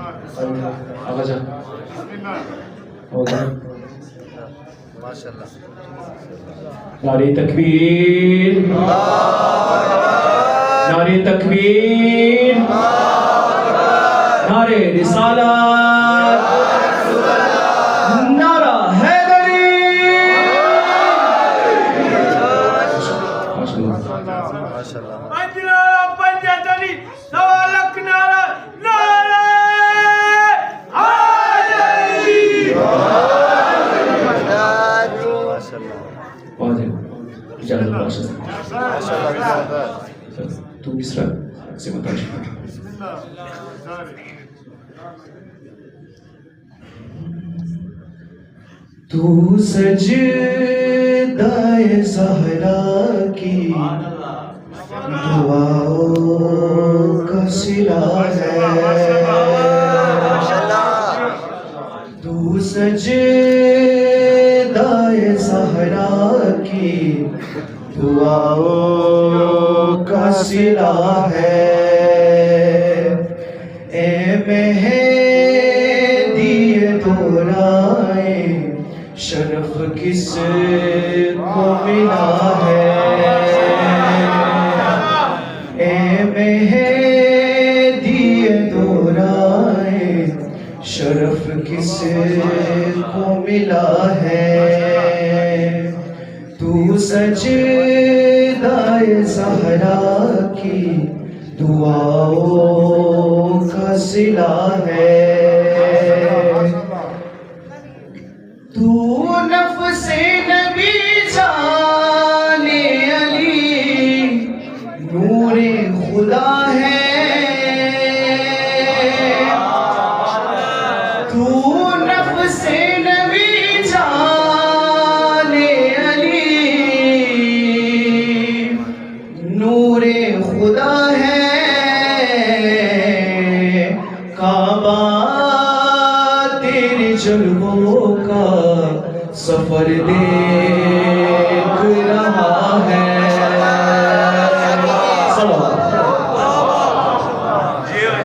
آقا جان ماشاءاللہ. نعرہ تکبیر، نعرہ تکبیر، نعرہ رسالت، نعرہ حیدری. ماشاءاللہ. تو مصرع سے متعلق تو سجدہ زہرا کی دعاؤں کا صلہ ہے. تو سجدہ زہرا کی دعاؤں کا صلہ ہے. اے مہدی دورائے شرف کس کو ملا ہے. اے مہدی دورائے شرف کس کو ملا ہے. تو سجدہ زہرا کی دعاؤں کا صلہ ہے. تو نفس نبی جان علی نور خدا ہے. تو نفس نبی جان علی نور خدا ہے. کعبہ تیرے جلووں کا سفر دے